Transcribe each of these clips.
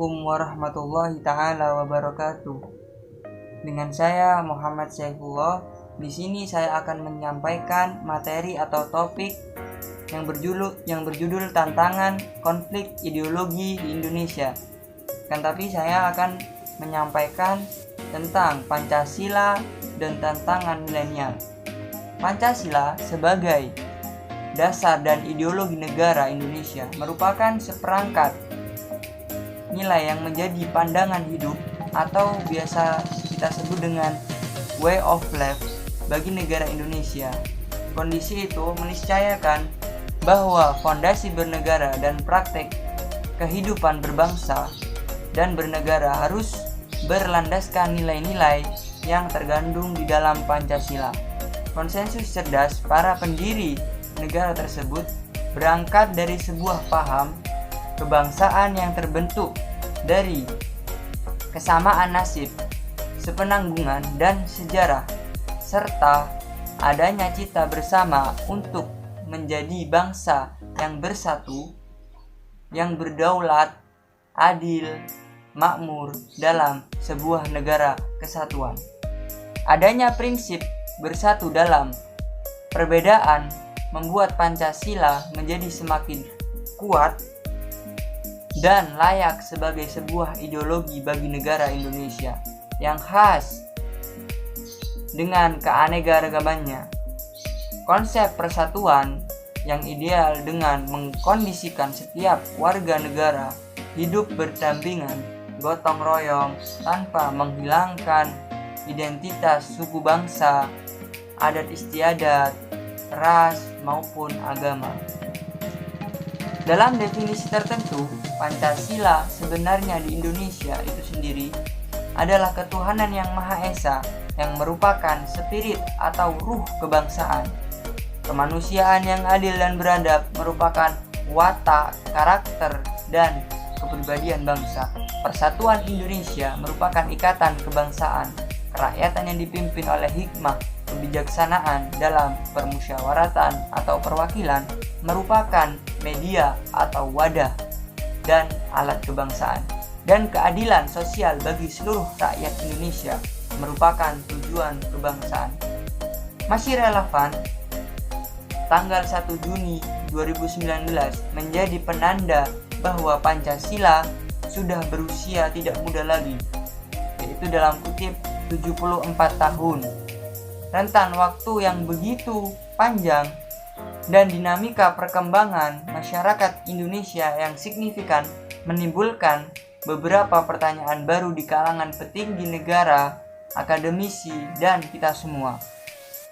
Assalamualaikum warahmatullahi taala wabarakatuh. Dengan saya Muhammad Saifullah. Di sini saya akan menyampaikan materi atau topik yang berjudul tantangan konflik ideologi di Indonesia. Tapi saya akan menyampaikan tentang Pancasila dan tantangan milenial. Pancasila sebagai dasar dan ideologi negara Indonesia merupakan seperangkat nilai yang menjadi pandangan hidup atau biasa kita sebut dengan way of life bagi negara Indonesia. Kondisi itu meniscayakan bahwa fondasi bernegara dan praktek kehidupan berbangsa dan bernegara harus berlandaskan nilai-nilai yang tergandung di dalam Pancasila. Konsensus cerdas para pendiri negara tersebut berangkat dari sebuah paham kebangsaan yang terbentuk dari kesamaan nasib, sepenanggungan dan sejarah, serta adanya cita bersama untuk menjadi bangsa yang bersatu, yang berdaulat, adil, makmur dalam sebuah negara kesatuan. Adanya prinsip bersatu dalam perbedaan membuat Pancasila menjadi semakin kuat dan layak sebagai sebuah ideologi bagi negara Indonesia yang khas dengan keanekaragamannya. Konsep persatuan yang ideal dengan mengkondisikan setiap warga negara hidup berdampingan, gotong royong tanpa menghilangkan identitas suku bangsa, adat istiadat, ras maupun agama. Dalam definisi tertentu, Pancasila sebenarnya di Indonesia itu sendiri adalah ketuhanan yang Maha Esa yang merupakan spirit atau ruh kebangsaan. Kemanusiaan yang adil dan beradab merupakan watak, karakter, dan kepribadian bangsa. Persatuan Indonesia merupakan ikatan kebangsaan, kerakyatan yang dipimpin oleh hikmah, kebijaksanaan dalam permusyawaratan atau perwakilan merupakan media atau wadah dan alat kebangsaan, dan keadilan sosial bagi seluruh rakyat Indonesia merupakan tujuan kebangsaan. Masih relevan, tanggal 1 Juni 2019 menjadi penanda bahwa Pancasila sudah berusia tidak muda lagi, yaitu dalam kutip 74 tahun. Rentan waktu yang begitu panjang dan dinamika perkembangan masyarakat Indonesia yang signifikan menimbulkan beberapa pertanyaan baru di kalangan petinggi negara, akademisi, dan kita semua.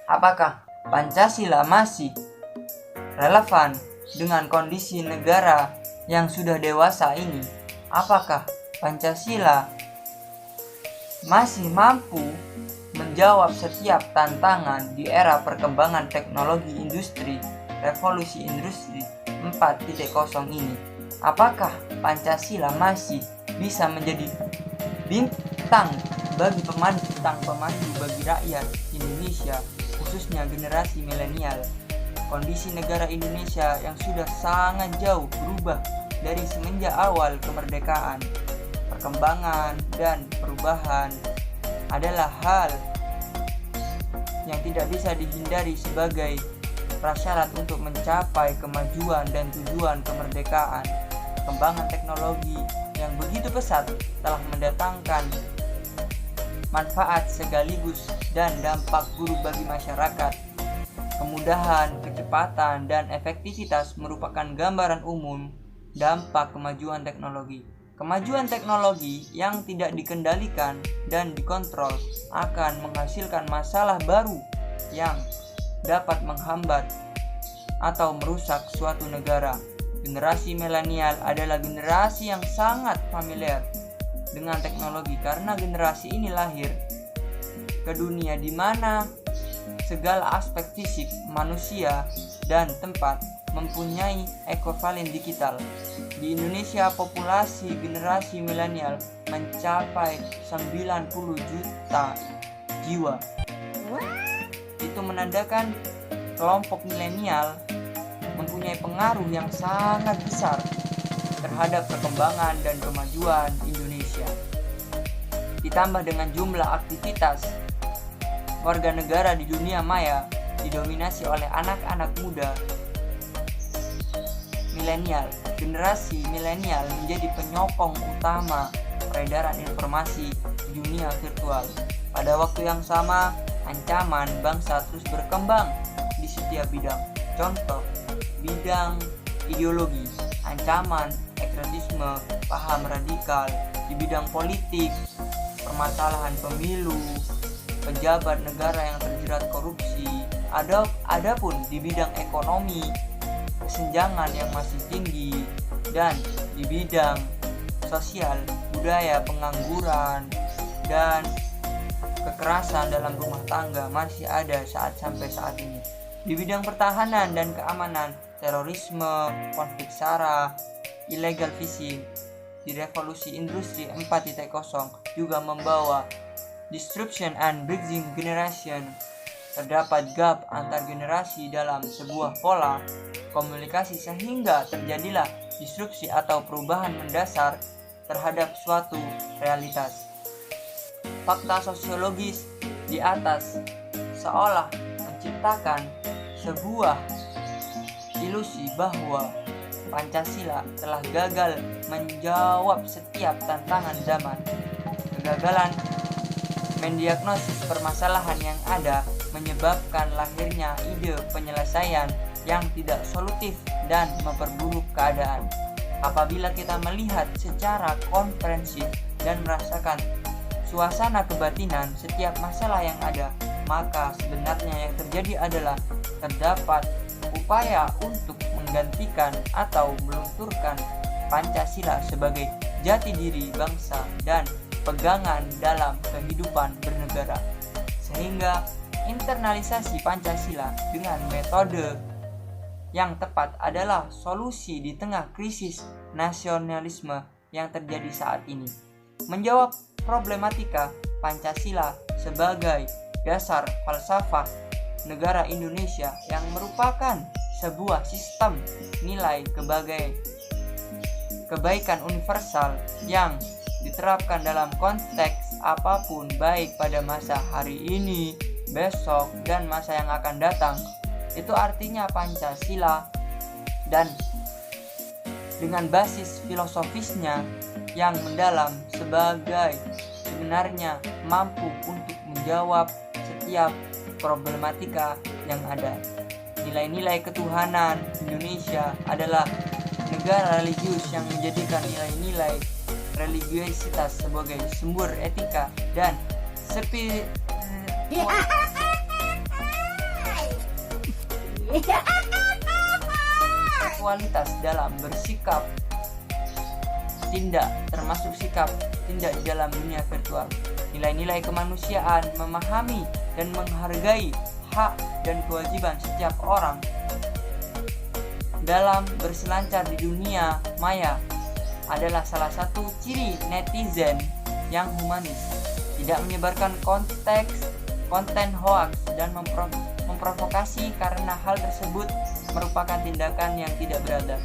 Apakah Pancasila masih relevan dengan kondisi negara yang sudah dewasa ini? Apakah Pancasila masih mampu menjawab setiap tantangan di era perkembangan teknologi industri, revolusi industri 4.0 ini? Apakah Pancasila masih bisa menjadi bintang pemandu bagi rakyat Indonesia, khususnya generasi milenial? Kondisi negara Indonesia yang sudah sangat jauh berubah dari semenjak awal kemerdekaan. Perkembangan dan perubahan adalah hal yang tidak bisa dihindari sebagai prasyarat untuk mencapai kemajuan dan tujuan kemerdekaan. Perkembangan teknologi yang begitu pesat telah mendatangkan manfaat sekaligus dan dampak buruk bagi masyarakat. Kemudahan, kecepatan, dan efektivitas merupakan gambaran umum dampak kemajuan teknologi. Kemajuan teknologi yang tidak dikendalikan dan dikontrol akan menghasilkan masalah baru yang dapat menghambat atau merusak suatu negara. Generasi milenial adalah generasi yang sangat familiar dengan teknologi karena generasi ini lahir ke dunia di mana segala aspek fisik manusia dan tempat mempunyai ekivalen digital. Di Indonesia, populasi generasi milenial mencapai 90 juta jiwa. Itu menandakan kelompok milenial mempunyai pengaruh yang sangat besar terhadap perkembangan dan kemajuan Indonesia. Ditambah dengan jumlah aktivitas warga negara di dunia maya didominasi oleh anak-anak muda milenial. Generasi milenial menjadi penyokong utama peredaran informasi di dunia virtual. Pada waktu yang sama, ancaman bangsa terus berkembang di setiap bidang. Contoh, bidang ideologi, ancaman ekstremisme, paham radikal, di bidang politik, permasalahan pemilu, pejabat negara yang terjerat korupsi. Adapun di bidang ekonomi, kesenjangan yang masih tinggi, dan di bidang sosial, budaya pengangguran, dan kekerasan dalam rumah tangga masih ada sampai saat ini. Di bidang pertahanan dan keamanan, terorisme, konflik SARA, illegal fishing, di revolusi industri 4.0 juga membawa disruption and bridging generation. Terdapat gap antar generasi dalam sebuah pola komunikasi sehingga terjadilah disrupsi atau perubahan mendasar terhadap suatu realitas. Fakta sosiologis di atas seolah menciptakan sebuah ilusi bahwa Pancasila telah gagal menjawab setiap tantangan zaman. Kegagalan mendiagnosis permasalahan yang ada menyebabkan lahirnya ide penyelesaian yang tidak solutif dan memperburuk keadaan. Apabila kita melihat secara komprehensif dan merasakan suasana kebatinan setiap masalah yang ada, maka sebenarnya yang terjadi adalah terdapat upaya untuk menggantikan atau melunturkan Pancasila sebagai jati diri bangsa dan pegangan dalam kehidupan bernegara. Sehingga internalisasi Pancasila dengan metode yang tepat adalah solusi di tengah krisis nasionalisme yang terjadi saat ini. Menjawab problematika Pancasila sebagai dasar falsafah negara Indonesia yang merupakan sebuah sistem nilai kebaikan universal yang diterapkan dalam konteks apapun, baik pada masa hari ini, besok, dan masa yang akan datang. Itu artinya Pancasila, dan dengan basis filosofisnya yang mendalam sebenarnya mampu untuk menjawab setiap problematika yang ada. Nilai-nilai ketuhanan Indonesia adalah negara religius yang menjadikan nilai-nilai religiusitas sebagai sumber etika dan kualitas dalam bersikap tindak, termasuk sikap tindak di dalam dunia virtual. Nilai-nilai kemanusiaan, memahami dan menghargai hak dan kewajiban setiap orang dalam berselancar di dunia maya adalah salah satu ciri netizen yang humanis, tidak menyebarkan konten hoaks dan memprovokasi karena hal tersebut merupakan tindakan yang tidak beradab.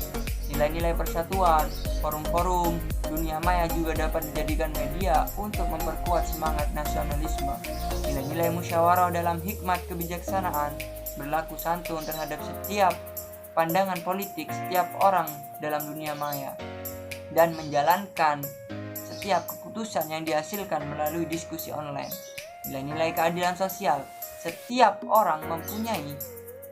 Nilai-nilai persatuan, forum-forum dunia maya juga dapat dijadikan media untuk memperkuat semangat nasionalisme. Nilai-nilai musyawarah dalam hikmat kebijaksanaan, berlaku santun terhadap setiap pandangan politik setiap orang dalam dunia maya, dan menjalankan setiap keputusan yang dihasilkan melalui diskusi online. Nilai-nilai keadilan sosial, setiap orang mempunyai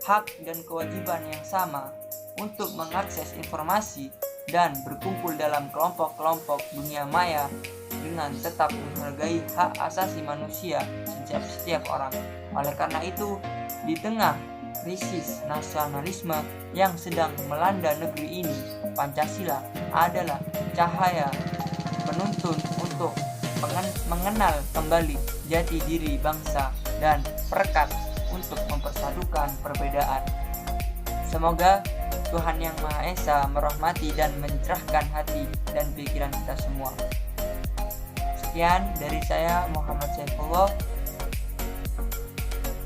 hak dan kewajiban yang sama untuk mengakses informasi dan berkumpul dalam kelompok-kelompok dunia maya dengan tetap menghargai hak asasi manusia setiap orang. Oleh karena itu, di tengah krisis nasionalisme yang sedang melanda negeri ini, Pancasila adalah cahaya penuntun untuk mengenal kembali jati diri bangsa dan perekat untuk mempersadukan perbedaan. Semoga Tuhan Yang Maha Esa merahmati dan mencerahkan hati dan pikiran kita semua. Sekian dari saya, Muhammad Saifullah.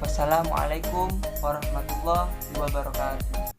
Wassalamualaikum warahmatullahi wabarakatuh.